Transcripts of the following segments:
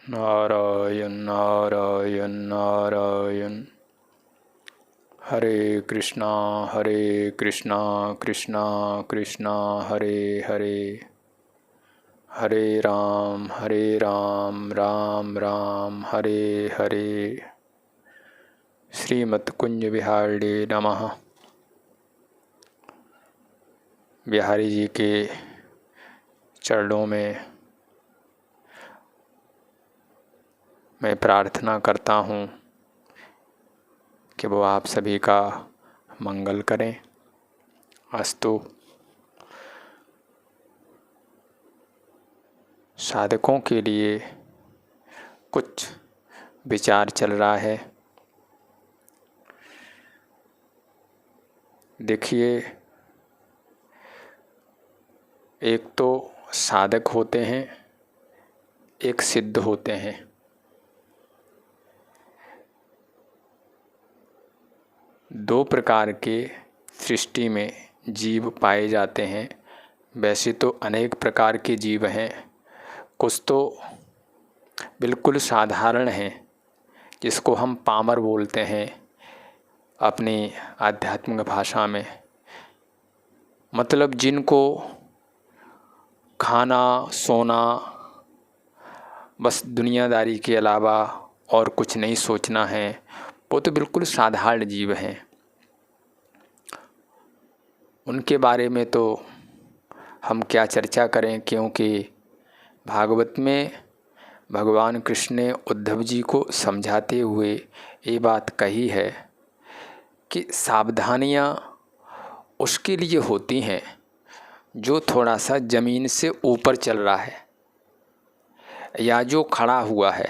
नारायण नारायण नारायण। हरे कृष्णा कृष्णा कृष्णा हरे हरे, हरे राम राम राम हरे हरे। श्रीमद् कुंज बिहारी नमः। बिहारी जी के चरणों में मैं प्रार्थना करता हूँ कि वो आप सभी का मंगल करें। अस्तु। साधकों के लिए कुछ विचार चल रहा है। देखिए, एक तो साधक होते हैं, एक सिद्ध होते हैं। दो प्रकार के सृष्टि में जीव पाए जाते हैं। वैसे तो अनेक प्रकार के जीव हैं, कुछ तो बिल्कुल साधारण हैं जिसको हम पामर बोलते हैं अपनी आध्यात्मिक भाषा में। मतलब जिनको खाना सोना बस दुनियादारी के अलावा और कुछ नहीं सोचना है, वो तो बिल्कुल साधारण जीव हैं। उनके बारे में तो हम क्या चर्चा करें, क्योंकि भागवत में भगवान कृष्ण ने उद्धव जी को समझाते हुए ये बात कही है कि सावधानियाँ उसके लिए होती हैं जो थोड़ा सा ज़मीन से ऊपर चल रहा है या जो खड़ा हुआ है,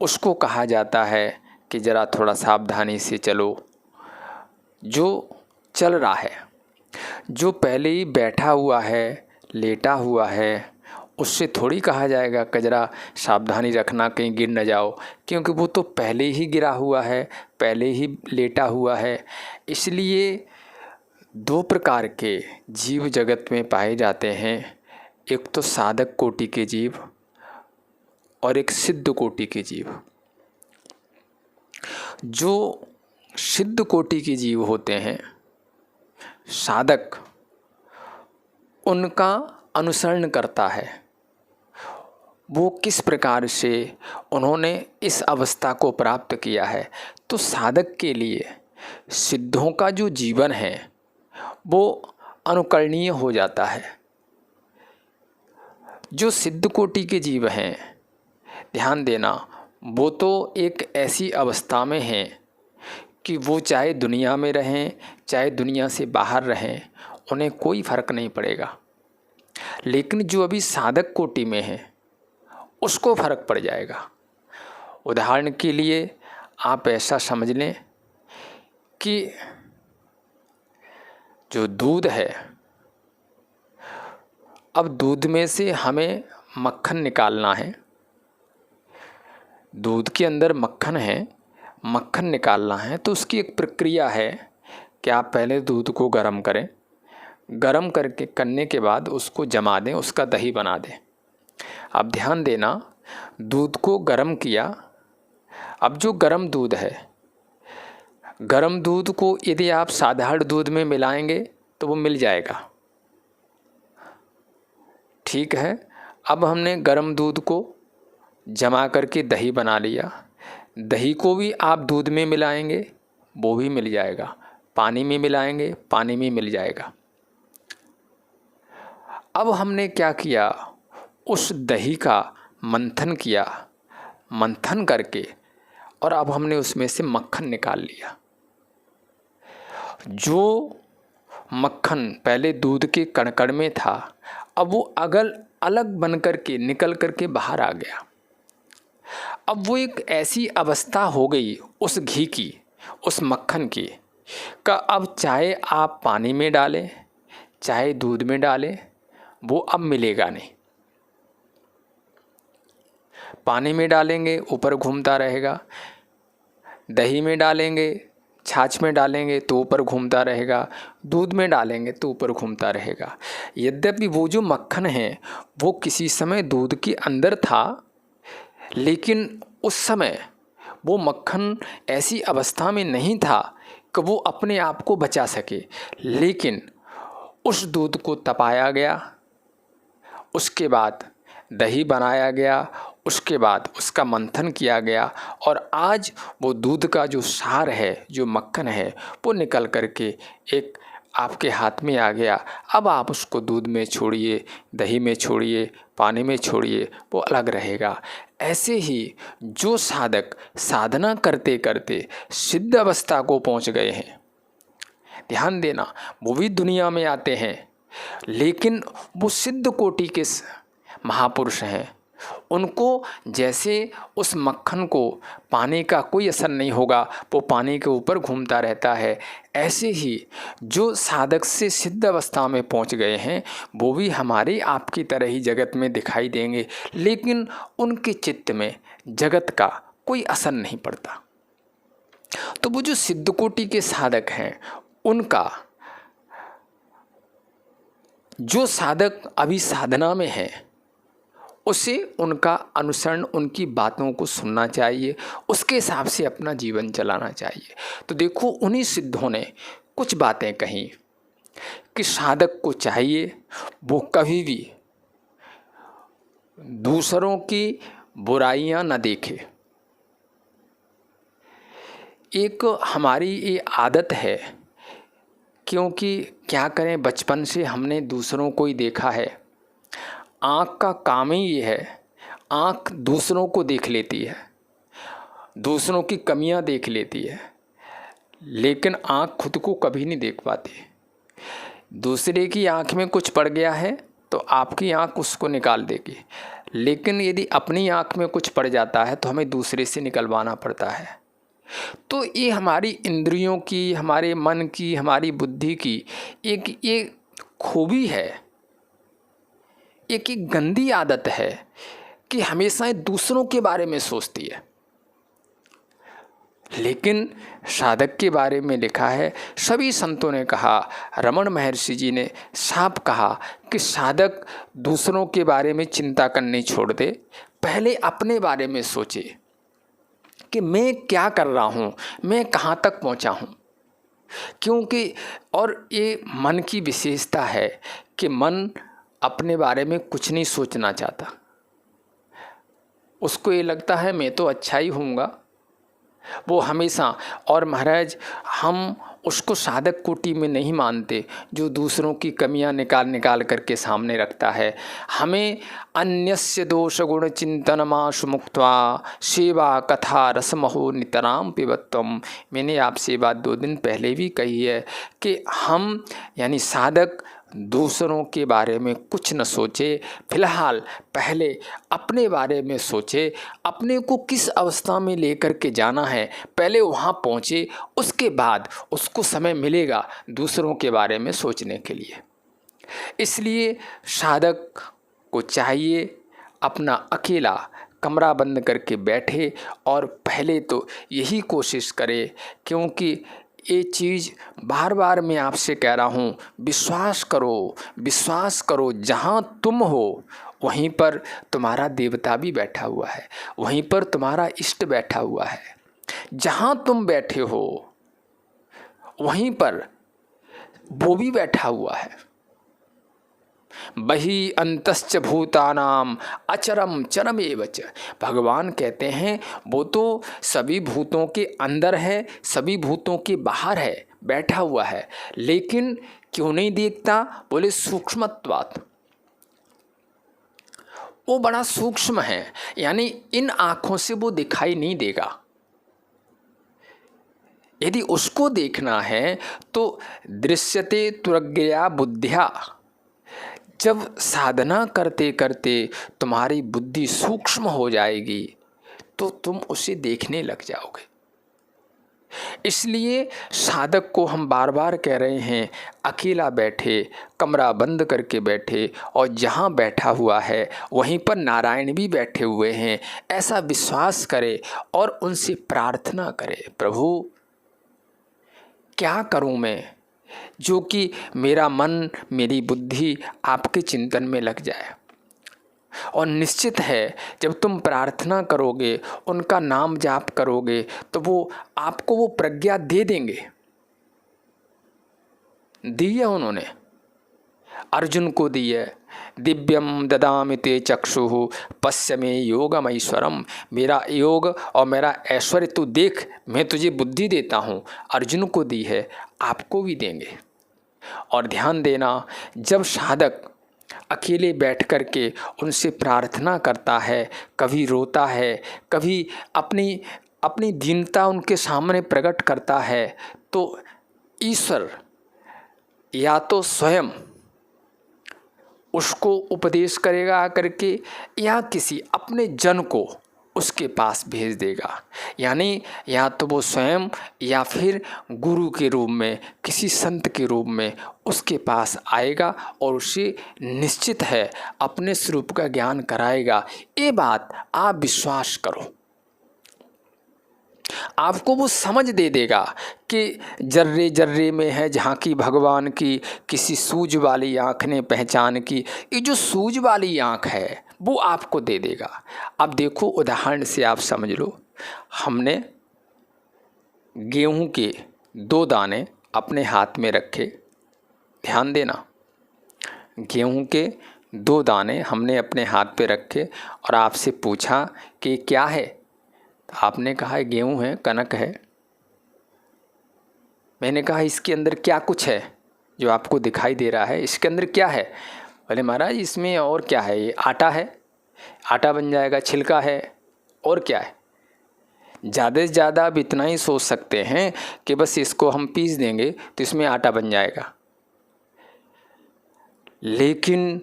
उसको कहा जाता है कि ज़रा थोड़ा सावधानी से चलो। जो चल रहा है, जो पहले ही बैठा हुआ है लेटा हुआ है, उससे थोड़ी कहा जाएगा कि ज़रा सावधानी रखना कहीं गिर न जाओ, क्योंकि वो तो पहले ही गिरा हुआ है, पहले ही लेटा हुआ है। इसलिए दो प्रकार के जीव जगत में पाए जाते हैं, एक तो साधक कोटि के जीव और एक सिद्ध कोटि के जीव। जो सिद्ध कोटि के जीव होते हैं, साधक उनका अनुसरण करता है। वो किस प्रकार से उन्होंने इस अवस्था को प्राप्त किया है। तो साधक के लिए सिद्धों का जो जीवन है वो अनुकरणीय हो जाता है। जो सिद्ध कोटि के जीव हैं, ध्यान देना, वो तो एक ऐसी अवस्था में हैं कि वो चाहे दुनिया में रहें चाहे दुनिया से बाहर रहें, उन्हें कोई फर्क नहीं पड़ेगा। लेकिन जो अभी साधक कोटि में है उसको फर्क पड़ जाएगा। उदाहरण के लिए आप ऐसा समझ लें कि जो दूध है, अब दूध में से हमें मक्खन निकालना है। दूध के अंदर मक्खन है, मक्खन निकालना है, तो उसकी एक प्रक्रिया है कि आप पहले दूध को गर्म करें, गर्म करने के बाद उसको जमा दें, उसका दही बना दें। अब ध्यान देना, दूध को गर्म किया। अब जो गर्म दूध है, गर्म दूध को यदि आप साधारण दूध में मिलाएंगे तो वो मिल जाएगा, ठीक है। अब हमने गर्म दूध को जमा करके दही बना लिया। दही को भी आप दूध में मिलाएंगे, वो भी मिल जाएगा। पानी में मिलाएंगे, पानी में मिल जाएगा। अब हमने क्या किया, उस दही का मंथन किया, मंथन करके और अब हमने उसमें से मक्खन निकाल लिया। जो मक्खन पहले दूध के कण में था, अब वो अलग बन करके निकल करके बाहर आ गया। अब वो एक ऐसी अवस्था हो गई उस घी की, उस मक्खन की, का अब चाहे आप पानी में डालें चाहे दूध में डालें, वो अब मिलेगा नहीं। पानी में डालेंगे ऊपर घूमता रहेगा, दही में डालेंगे छाछ में डालेंगे तो ऊपर घूमता रहेगा, दूध में डालेंगे तो ऊपर घूमता रहेगा। यद्यपि वो जो मक्खन है वो किसी समय दूध के अंदर था, लेकिन उस समय वो मक्खन ऐसी अवस्था में नहीं था कि वो अपने आप को बचा सके, लेकिन उस दूध को तपाया गया, उसके बाद दही बनाया गया, उसके बाद उसका मंथन किया गया और आज वो दूध का जो सार है, जो मक्खन है, वो निकल करके एक आपके हाथ में आ गया। अब आप उसको दूध में छोड़िए, दही में छोड़िए, पानी में छोड़िए, वो अलग रहेगा। ऐसे ही जो साधक साधना करते करते सिद्ध अवस्था को पहुंच गए हैं, ध्यान देना, वो भी दुनिया में आते हैं, लेकिन वो सिद्ध कोटि के महापुरुष हैं। उनको जैसे उस मक्खन को पानी का कोई असर नहीं होगा, वो पानी के ऊपर घूमता रहता है, ऐसे ही जो साधक से सिद्ध अवस्था में पहुंच गए हैं वो भी हमारे आपकी तरह ही जगत में दिखाई देंगे, लेकिन उनके चित्त में जगत का कोई असर नहीं पड़ता। तो वो जो सिद्ध कोटि के साधक हैं, उनका जो साधक अभी साधना में है उसे उनका अनुसरण, उनकी बातों को सुनना चाहिए, उसके हिसाब से अपना जीवन चलाना चाहिए। तो देखो, उन्हीं सिद्धों ने कुछ बातें कहीं कि साधक को चाहिए वो कभी भी दूसरों की बुराइयां न देखे। एक हमारी ये आदत है, क्योंकि क्या करें, बचपन से हमने दूसरों को ही देखा है। आँख का काम ही ये है, आँख दूसरों को देख लेती है, दूसरों की कमियां देख लेती है, लेकिन आँख खुद को कभी नहीं देख पाती। दूसरे की आँख में कुछ पड़ गया है तो आपकी आँख उसको निकाल देगी, लेकिन यदि अपनी आँख में कुछ पड़ जाता है तो हमें दूसरे से निकलवाना पड़ता है। तो ये हमारी इंद्रियों की, हमारे मन की, हमारी बुद्धि की एक ये खूबी है, एक गंदी आदत है कि हमेशा दूसरों के बारे में सोचती है। लेकिन साधक के बारे में लिखा है, सभी संतों ने कहा, रमण महर्षि जी ने साफ कहा कि साधक दूसरों के बारे में चिंता करनी छोड़ दे, पहले अपने बारे में सोचे कि मैं क्या कर रहा हूँ, मैं कहाँ तक पहुँचा हूँ। क्योंकि और ये मन की विशेषता है कि मन अपने बारे में कुछ नहीं सोचना चाहता। उसको ये लगता है मैं तो अच्छा ही होऊंगा, वो हमेशा। और महाराज, हम उसको साधक कोटि में नहीं मानते जो दूसरों की कमियां निकाल निकाल करके सामने रखता है। हमें अन्यस्य दोष गुण चिंतनमाशु मुक्त्वा सेवा कथा रसमहो नितराम पिबत्वम। मैंने आपसे बात 2 दिन पहले भी कही है कि हम यानी साधक दूसरों के बारे में कुछ न सोचे, फिलहाल पहले अपने बारे में सोचे, अपने को किस अवस्था में लेकर के जाना है पहले वहाँ पहुँचे, उसके बाद उसको समय मिलेगा दूसरों के बारे में सोचने के लिए। इसलिए साधक को चाहिए अपना अकेला कमरा बंद करके बैठे और पहले तो यही कोशिश करे, क्योंकि ये चीज़ बार बार मैं आपसे कह रहा हूँ, विश्वास करो, विश्वास करो, जहाँ तुम हो वहीं पर तुम्हारा देवता भी बैठा हुआ है, वहीं पर तुम्हारा इष्ट बैठा हुआ है। जहाँ तुम बैठे हो वहीं पर वो भी बैठा हुआ है। बहि अंतश्च भूतानाम अचरम चरमेव च। भगवान कहते हैं वो तो सभी भूतों के अंदर है, सभी भूतों के बाहर है, बैठा हुआ है, लेकिन क्यों नहीं देखता? बोले सूक्ष्मत्वात्, वो बड़ा सूक्ष्म है, यानी इन आँखों से वो दिखाई नहीं देगा। यदि उसको देखना है तो दृश्यते तुरज्ञया बुद्धिया। जब साधना करते करते तुम्हारी बुद्धि सूक्ष्म हो जाएगी तो तुम उसे देखने लग जाओगे। इसलिए साधक को हम बार बार कह रहे हैं, अकेला बैठे, कमरा बंद करके बैठे, और जहाँ बैठा हुआ है वहीं पर नारायण भी बैठे हुए हैं, ऐसा विश्वास करे और उनसे प्रार्थना करे, प्रभु क्या करूं मैं जो कि मेरा मन, मेरी बुद्धि आपके चिंतन में लग जाए। और निश्चित है जब तुम प्रार्थना करोगे, उनका नाम जाप करोगे, तो वो आपको वो प्रज्ञा दे देंगे। दी है उन्होंने, अर्जुन को दी है। दिव्यम ददामि ते चक्षुः पश्य मे योगम ऐश्वरम। मेरा योग और मेरा ऐश्वर्य तू देख, मैं तुझे बुद्धि देता हूँ। अर्जुन को दी है, आपको भी देंगे। और ध्यान देना, जब साधक अकेले बैठ कर के उनसे प्रार्थना करता है, कभी रोता है, कभी अपनी अपनी दीनता उनके सामने प्रकट करता है, तो ईश्वर या तो स्वयं उसको उपदेश करेगा आकर के, या किसी अपने जन को उसके पास भेज देगा। यानी या तो वो स्वयं या फिर गुरु के रूप में, किसी संत के रूप में उसके पास आएगा और उसे निश्चित है अपने स्वरूप का ज्ञान कराएगा। ये बात आप विश्वास करो, आपको वो समझ दे देगा कि जर्रे जर्रे में है झांकी भगवान की, किसी सूझ वाली आँख ने पहचान की। ये जो सूझ वाली आँख है वो आपको दे देगा। अब देखो, उदाहरण से आप समझ लो, हमने गेहूं के 2 दाने अपने हाथ में रखे। ध्यान देना, गेहूं के 2 दाने हमने अपने हाथ पे रखे और आपसे पूछा कि क्या है। आपने कहा है गेहूं है, कनक है। मैंने कहा इसके अंदर क्या कुछ है जो आपको दिखाई दे रहा है, इसके अंदर क्या है। बोले महाराज इसमें और क्या है, ये आटा है, आटा बन जाएगा। छिलका है, और क्या है। ज़्यादा से ज़्यादा आप इतना ही सोच सकते हैं कि बस इसको हम पीस देंगे तो इसमें आटा बन जाएगा। लेकिन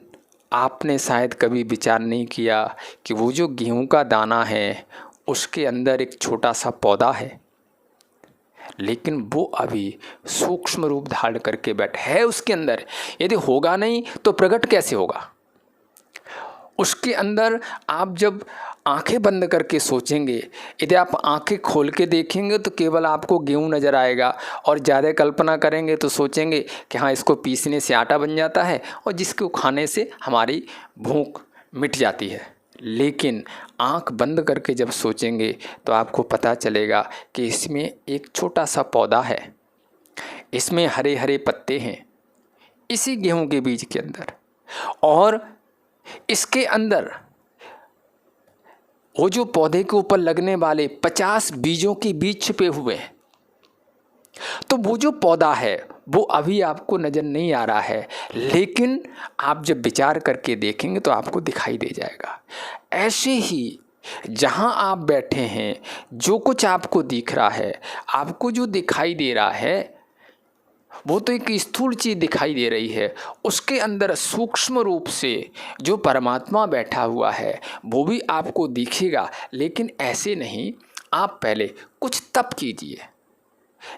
आपने शायद कभी विचार नहीं किया कि वो जो गेहूं का दाना है उसके अंदर एक छोटा सा पौधा है, लेकिन वो अभी सूक्ष्म रूप धारण करके बैठा है उसके अंदर। यदि होगा नहीं तो प्रकट कैसे होगा। उसके अंदर आप जब आंखें बंद करके सोचेंगे, यदि आप आंखें खोल के देखेंगे तो केवल आपको गेहूं नज़र आएगा, और ज़्यादा कल्पना करेंगे तो सोचेंगे कि हाँ इसको पीसने से आटा बन जाता है और जिसको खाने से हमारी भूख मिट जाती है। लेकिन आंख बंद करके जब सोचेंगे तो आपको पता चलेगा कि इसमें एक छोटा सा पौधा है, इसमें हरे हरे पत्ते हैं इसी गेहूं के बीज के अंदर, और इसके अंदर वो जो पौधे के ऊपर लगने वाले 50 बीजों के बीज छिपे हुए हैं। तो वो जो पौधा है वो अभी आपको नज़र नहीं आ रहा है, लेकिन आप जब विचार करके देखेंगे तो आपको दिखाई दे जाएगा। ऐसे ही जहाँ आप बैठे हैं, जो कुछ आपको दिख रहा है, आपको जो दिखाई दे रहा है वो तो एक स्थूल चीज़ दिखाई दे रही है, उसके अंदर सूक्ष्म रूप से जो परमात्मा बैठा हुआ है वो भी आपको दिखेगा। लेकिन ऐसे नहीं, आप पहले कुछ तप कीजिए।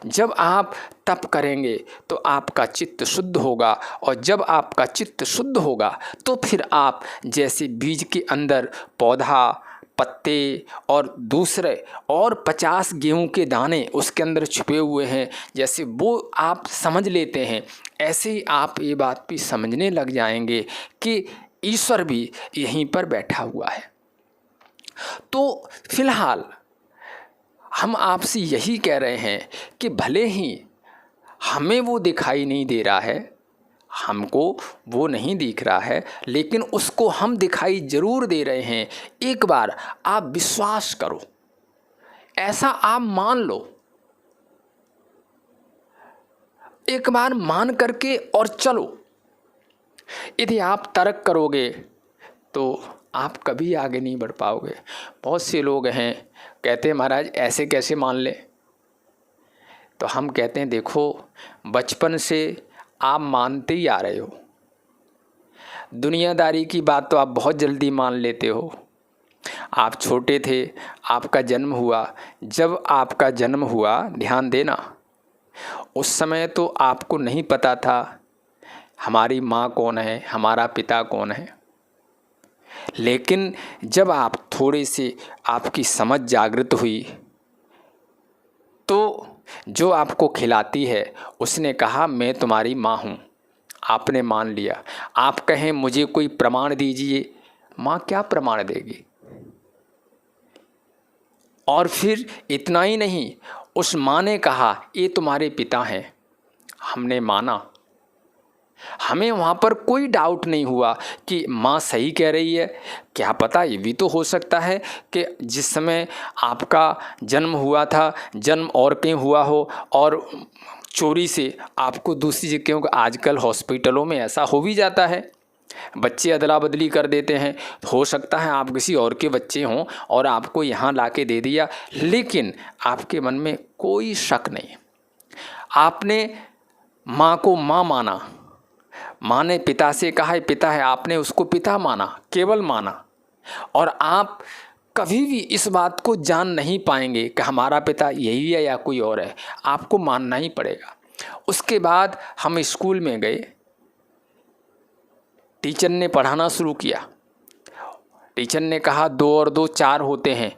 जब आप तप करेंगे तो आपका चित्त शुद्ध होगा, और जब आपका चित्त शुद्ध होगा तो फिर आप जैसे बीज के अंदर पौधा, पत्ते और दूसरे और 50 गेहूं के दाने उसके अंदर छुपे हुए हैं, जैसे वो आप समझ लेते हैं, ऐसे ही आप ये बात भी समझने लग जाएंगे कि ईश्वर भी यहीं पर बैठा हुआ है। तो फिलहाल हम आपसे यही कह रहे हैं कि भले ही हमें वो दिखाई नहीं दे रहा है, हमको वो नहीं दिख रहा है, लेकिन उसको हम दिखाई जरूर दे रहे हैं। एक बार आप विश्वास करो, ऐसा आप मान लो, एक बार मान करके और चलो। यदि आप तर्क करोगे तो आप कभी आगे नहीं बढ़ पाओगे। बहुत से लोग हैं कहते हैं महाराज ऐसे कैसे मान ले। तो हम कहते हैं देखो, बचपन से आप मानते ही आ रहे हो, दुनियादारी की बात तो आप बहुत जल्दी मान लेते हो। आप छोटे थे, आपका जन्म हुआ, जब आपका जन्म हुआ, ध्यान देना, उस समय तो आपको नहीं पता था हमारी माँ कौन है, हमारा पिता कौन है। लेकिन जब आप थोड़े से आपकी समझ जागृत हुई तो जो आपको खिलाती है उसने कहा मैं तुम्हारी माँ हूँ, आपने मान लिया। आप कहें मुझे कोई प्रमाण दीजिए, माँ क्या प्रमाण देगी। और फिर इतना ही नहीं, उस माँ ने कहा ये तुम्हारे पिता हैं, हमने माना। हमें वहाँ पर कोई डाउट नहीं हुआ कि माँ सही कह रही है। क्या पता ये भी तो हो सकता है कि जिस समय आपका जन्म हुआ था, जन्म और कहीं हुआ हो और चोरी से आपको दूसरी जगह, क्योंकि आजकल हॉस्पिटलों में ऐसा हो भी जाता है, बच्चे अदला बदली कर देते हैं। हो सकता है आप किसी और के बच्चे हों और आपको यहाँ ला के दे दिया, लेकिन आपके मन में कोई शक नहीं। आपने माँ को माँ माना, माँ ने पिता से कहा पिता है, आपने उसको पिता माना, केवल माना। और आप कभी भी इस बात को जान नहीं पाएंगे कि हमारा पिता यही है या कोई और है, आपको मानना ही पड़ेगा। उसके बाद हम स्कूल में गए, टीचर ने पढ़ाना शुरू किया। टीचर ने कहा 2 और 2 4 होते हैं।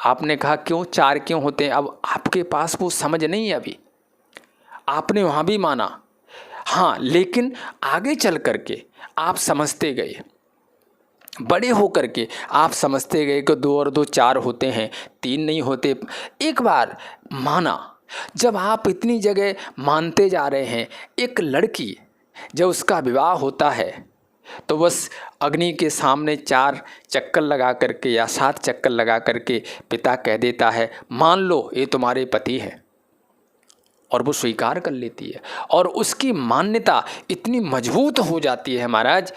आपने कहा क्यों 4 क्यों होते हैं? अब आपके पास वो समझ नहीं है अभी, आपने वहाँ भी माना। हाँ, लेकिन आगे चल करके आप समझते गए, बड़े हो करके आप समझते गए कि 2 और 2 4 होते हैं, 3 नहीं होते। एक बार माना। जब आप इतनी जगह मानते जा रहे हैं, एक लड़की जब उसका विवाह होता है तो बस अग्नि के सामने 4 चक्कर लगा करके या 7 चक्कर लगा करके पिता कह देता है मान लो ये तुम्हारे पति हैं, और वो स्वीकार कर लेती है। और उसकी मान्यता इतनी मजबूत हो जाती है महाराज,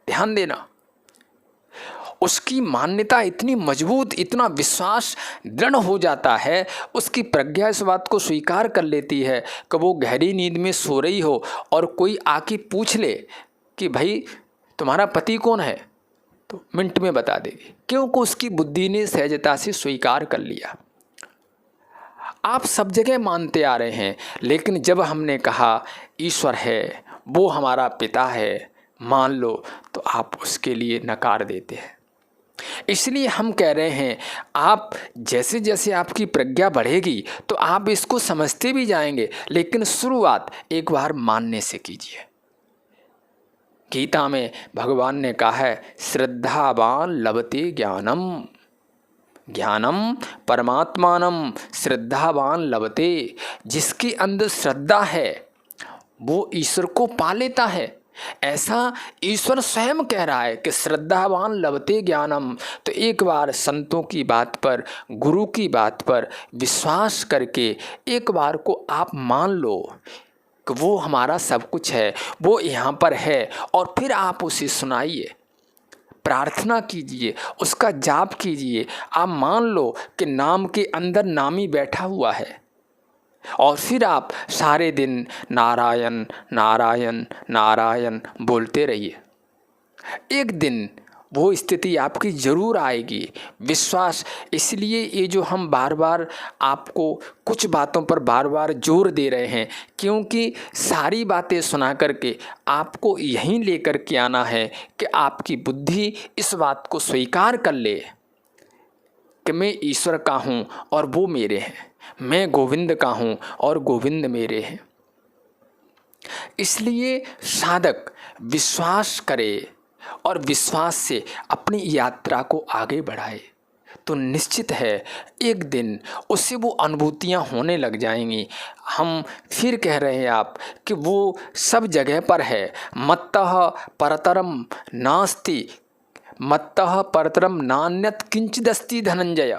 ध्यान देना, उसकी मान्यता इतनी मजबूत, इतना विश्वास दृढ़ हो जाता है, उसकी प्रज्ञा इस बात को स्वीकार कर लेती है कि वो गहरी नींद में सो रही हो और कोई आके पूछ ले कि भाई तुम्हारा पति कौन है, तो मिनट में बता देगी, क्योंकि उसकी बुद्धि ने सहजता से स्वीकार कर लिया। आप सब जगह मानते आ रहे हैं, लेकिन जब हमने कहा ईश्वर है, वो हमारा पिता है, मान लो, तो आप उसके लिए नकार देते हैं। इसलिए हम कह रहे हैं आप जैसे जैसे आपकी प्रज्ञा बढ़ेगी तो आप इसको समझते भी जाएंगे, लेकिन शुरुआत एक बार मानने से कीजिए। गीता में भगवान ने कहा है श्रद्धावान लभते ज्ञानम, ज्ञानम परमात्मानम श्रद्धावान लभते। जिसके अंदर श्रद्धा है वो ईश्वर को पा लेता है, ऐसा ईश्वर स्वयं कह रहा है कि श्रद्धावान लभते ज्ञानम। तो एक बार संतों की बात पर, गुरु की बात पर विश्वास करके एक बार को आप मान लो कि वो हमारा सब कुछ है, वो यहाँ पर है, और फिर आप उसे सुनाइए, प्रार्थना कीजिए, उसका जाप कीजिए। आप मान लो कि नाम के अंदर नामी बैठा हुआ है, और फिर आप सारे दिन नारायण नारायण नारायण बोलते रहिए। एक दिन वो स्थिति आपकी ज़रूर आएगी, विश्वास। इसलिए ये जो हम बार बार आपको कुछ बातों पर बार बार जोर दे रहे हैं, क्योंकि सारी बातें सुना करके आपको यहीं लेकर के आना है कि आपकी बुद्धि इस बात को स्वीकार कर ले कि मैं ईश्वर का हूँ और वो मेरे हैं, मैं गोविंद का हूँ और गोविंद मेरे हैं। इसलिए साधक विश्वास करे और विश्वास से अपनी यात्रा को आगे बढ़ाए, तो निश्चित है एक दिन उससे वो अनुभूतियाँ होने लग जाएंगी। हम फिर कह रहे हैं आप कि वो सब जगह पर है। मत्तः परतरम नास्ति, मत्तः परतरम नान्यत किंचिदस्ति धनंजय।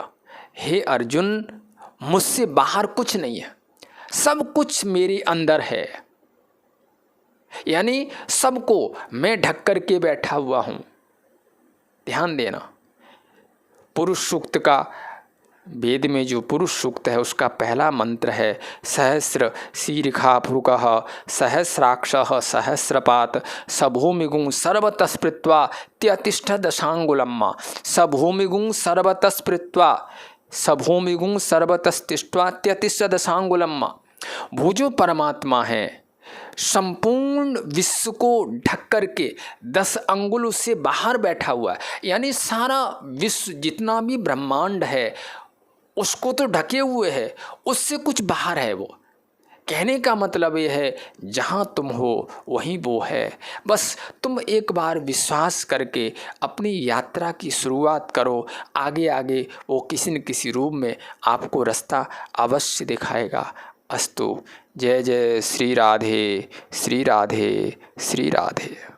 हे अर्जुन, मुझसे बाहर कुछ नहीं है, सब कुछ मेरे अंदर है, यानी सबको मैं ढक कर के बैठा हुआ हूँ। ध्यान देना, पुरुष सूक्त का, वेद में जो पुरुष सूक्त है उसका पहला मंत्र है सहस्र शीर्षा भृगः सहस्राक्षः सहस्रपात सभूमिगुं सर्वतस्पृत्वा त्यतिष्ठ दशांगुलम्। सभूमिगुं सर्वतस्पृत्वा, सभूमिगुं सर्वतस्तिष्ठ्वा त्यतिष्ठ दशांगुलम्। वो जो परमात्मा है संपूर्ण विश्व को ढक करके 10 अंगुल से बाहर बैठा हुआ है, यानी सारा विश्व जितना भी ब्रह्मांड है उसको तो ढके हुए है, उससे कुछ बाहर है वो। कहने का मतलब ये है, जहाँ तुम हो वहीं वो है। बस तुम एक बार विश्वास करके अपनी यात्रा की शुरुआत करो। आगे आगे वो किसी न किसी रूप में आपको रास्ता अवश्य दिखाएगा। अस्तु। जय जय श्री राधे, श्री राधे, श्री राधे।